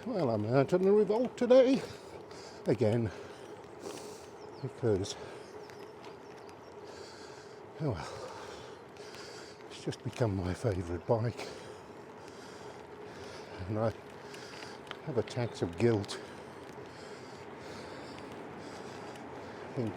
Well, I'm out on a revolt today, again, because, oh well, it's just become my favourite bike, and I have attacks of guilt. I think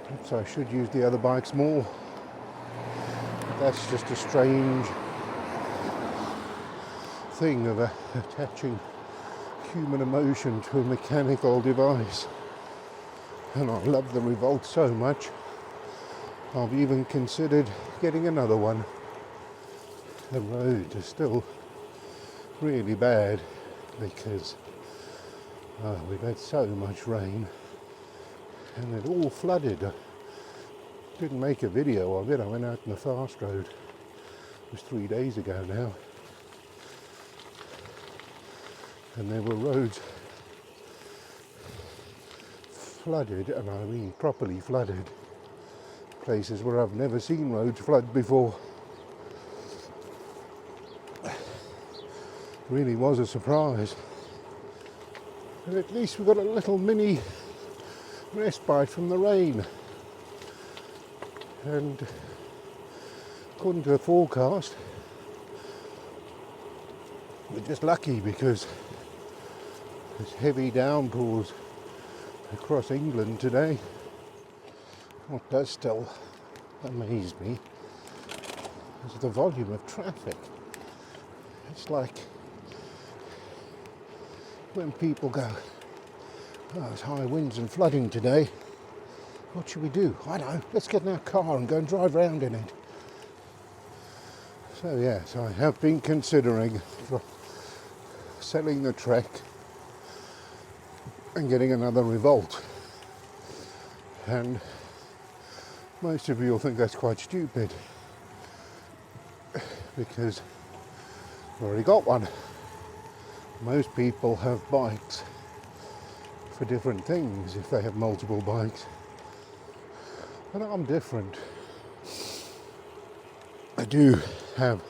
perhaps I should use the other bikes more, but that's just a strange thing of attaching human emotion to a mechanical device. And I love the Revolt so much, I've even considered getting another one. The road is still really bad because we've had so much rain and it all flooded. I didn't make a video of it. I went out on the fast road. It was 3 days ago now. And there were roads flooded, and I mean properly flooded. Places where I've never seen roads flood before. Really was a surprise. But at least we got a little mini respite from the rain. And according to the forecast, we're just lucky because there's heavy downpours across England today. What does still amaze me is the volume of traffic. It's like when people go, oh, there's high winds and flooding today. What should we do? I don't know. Let's get in our car and go and drive around in it. So yes, I have been considering selling the Trek and getting another Revolt. And most of you will think that's quite stupid because I've already got one. Most people have bikes for different things if they have multiple bikes. But I'm different. I do have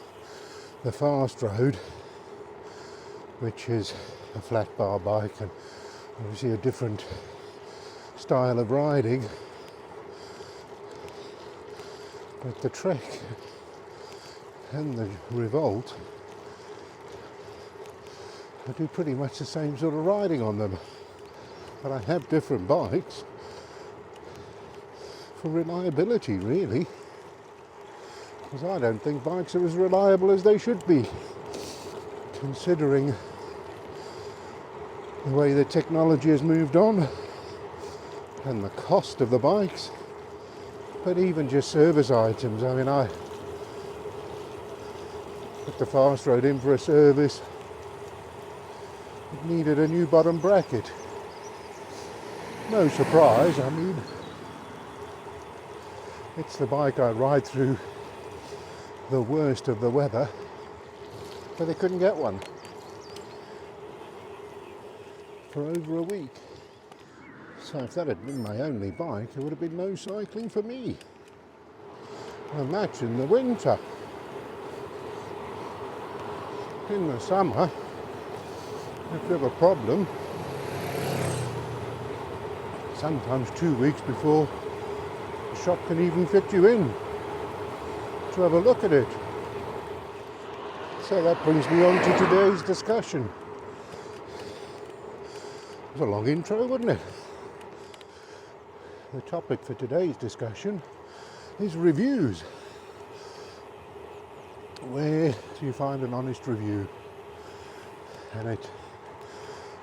the Fast Road, which is a flat bar bike and obviously a different style of riding. But the Trek and the Revolt, I do pretty much the same sort of riding on them. But I have different bikes for reliability, really. Because I don't think bikes are as reliable as they should be, considering the way the technology has moved on and the cost of the bikes. But even just service items, I mean, I put the Fast Road in for a service. It needed a new bottom bracket. No surprise, I mean, it's the bike I ride through the worst of the weather, but they couldn't get one for over a week. So if that had been my only bike, there would have been no cycling for me. Imagine the winter. In the summer, if you have a problem, sometimes 2 weeks before the shop can even fit you in to have a look at it. So that brings me on to today's discussion. It was a long intro, wasn't it? The topic for today's discussion is reviews. Where do you find an honest review? And it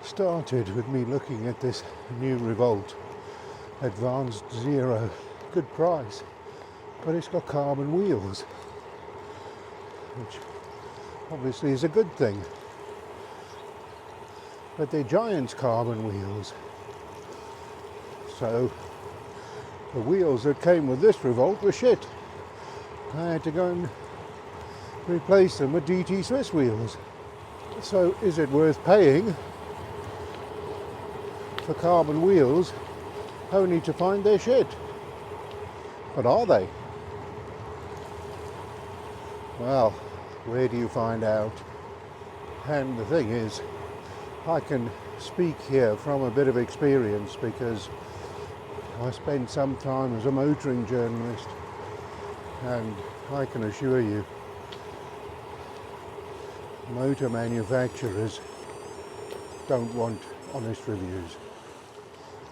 started with me looking at this new Revolt Advanced Zero. Good price, but it's got carbon wheels, which obviously is a good thing. But they're Giant's carbon wheels. So the wheels that came with this Revolt were shit. I had to go and replace them with DT Swiss wheels. So is it worth paying for carbon wheels only to find they're shit? But are they? Well, where do you find out? And the thing is, I can speak here from a bit of experience because I spent some time as a motoring journalist, and I can assure you, motor manufacturers don't want honest reviews.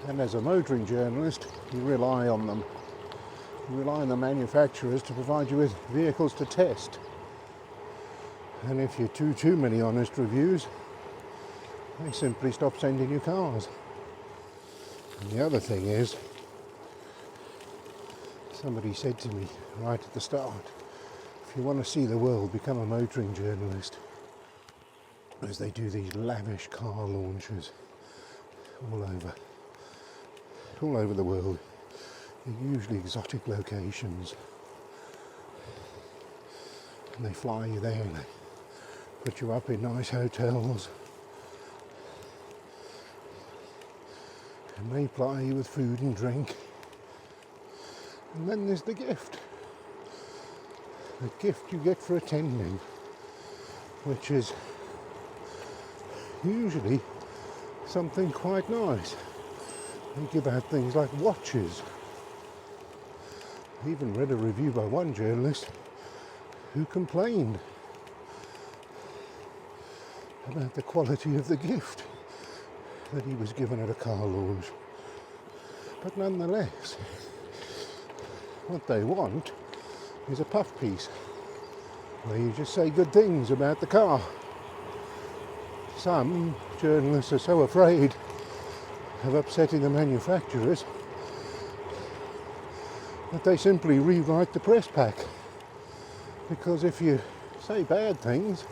And as a motoring journalist, you rely on them. You rely on the manufacturers to provide you with vehicles to test. And if you do too many honest reviews, they simply stop sending you cars. And the other thing is, somebody said to me right at the start, if you want to see the world, become a motoring journalist. As they do these lavish car launches all over the world. They're usually exotic locations. And they fly you there and they put you up in nice hotels. And they ply you with food and drink. And then there's the gift. The gift you get for attending, which is usually something quite nice. They give out things like watches. I even read a review by one journalist who complained about the quality of the gift that he was given at a car launch. But nonetheless, what they want is a puff piece where you just say good things about the car. Some journalists are so afraid of upsetting the manufacturers that they simply rewrite the press pack, because if you say bad things,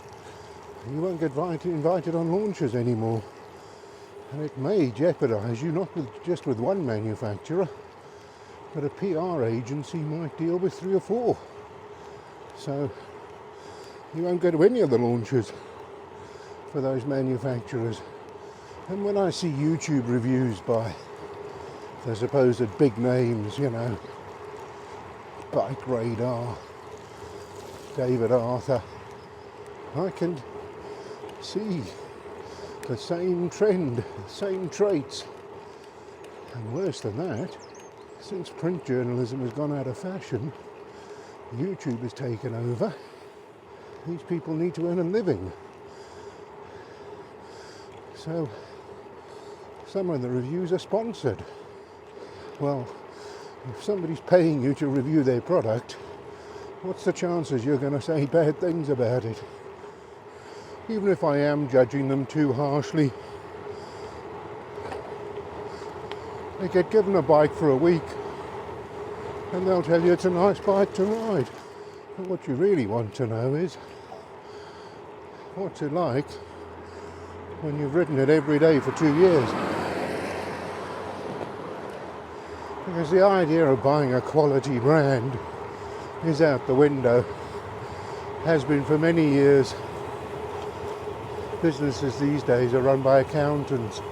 you won't get invited on launches anymore, and it may jeopardize you not just with one manufacturer, but a PR agency might deal with 3 or 4, so you won't go to any of the launches for those manufacturers. And when I see YouTube reviews by the supposed big names, you know, Bike Radar, David Arthur, I can see the same trend, the same traits. And worse than that, since print journalism has gone out of fashion, YouTube has taken over. These people need to earn a living. So some of the reviews are sponsored. Well, if somebody's paying you to review their product, what's the chances you're going to say bad things about it? Even if I am judging them too harshly, they get given a bike for a week and they'll tell you it's a nice bike to ride. But what you really want to know is, what's it like when you've ridden it every day for 2 years? Because the idea of buying a quality brand is out the window. Has been for many years. Businesses these days are run by accountants.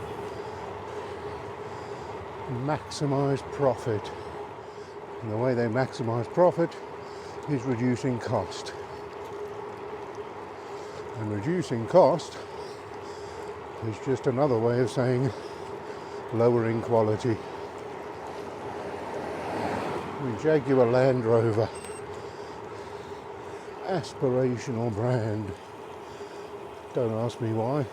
Maximise profit. And the way they maximise profit is reducing cost. And reducing cost is just another way of saying lowering quality. Jaguar Land Rover, aspirational brand. Don't ask me why,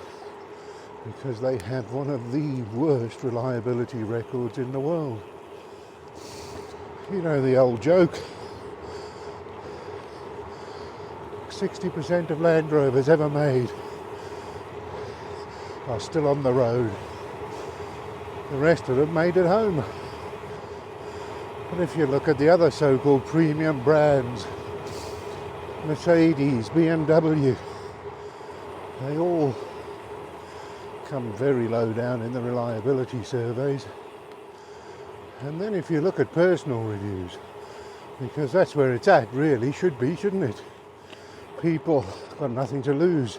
because they have one of the worst reliability records in the world. You know the old joke, 60% of Land Rovers ever made are still on the road. The rest of them made it home. And if you look at the other so-called premium brands, Mercedes, BMW, they all come very low down in the reliability surveys. And then if you look at personal reviews, because that's where it's at really, should be, shouldn't it? People got nothing to lose,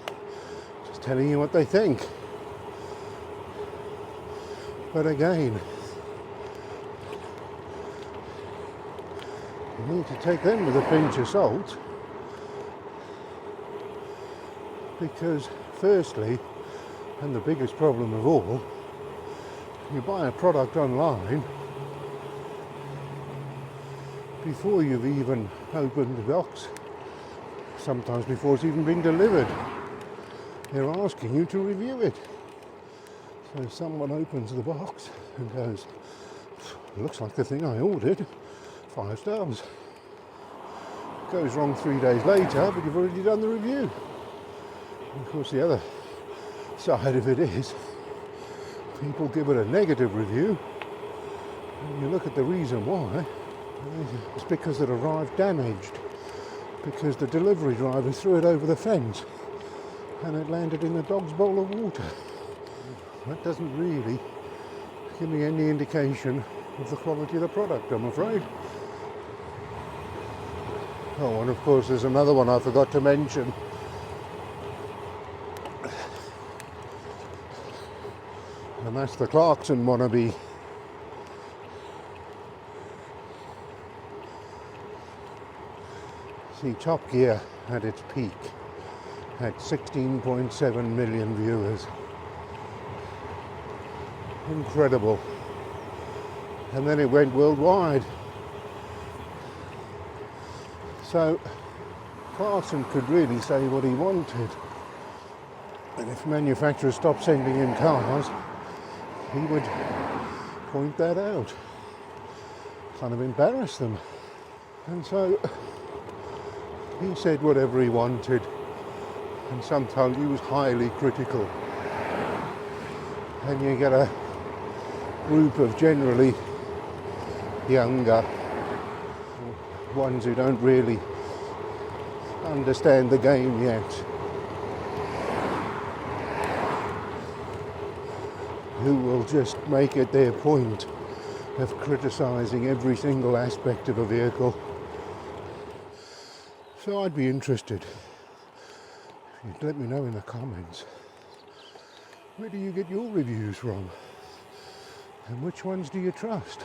just telling you what they think. But again, you need to take them with a pinch of salt, because firstly, And the biggest problem of all, you buy a product online, before you've even opened the box, sometimes before it's even been delivered, they're asking you to review it. So someone opens the box and goes, looks like the thing I ordered, 5 stars. Goes wrong 3 days later, but you've already done the review. And of course the other side of it is, people give it a negative review, and you look at the reason why, it's because it arrived damaged, because the delivery driver threw it over the fence and it landed in a dog's bowl of water. That doesn't really give me any indication of the quality of the product, I'm afraid. Oh, and of course there's another one I forgot to mention. And that's the Clarkson wannabe. See, Top Gear at its peak had 16.7 million viewers. Incredible. And then it went worldwide. So Clarkson could really say what he wanted. And if manufacturers stopped sending him cars, he would point that out. Kind of embarrass them. And so he said whatever he wanted, and sometimes he was highly critical. And you get a group of generally younger ones who don't really understand the game yet, who will just make it their point of criticising every single aspect of a vehicle. So I'd be interested if you'd let me know in the comments, where do you get your reviews from? And which ones do you trust?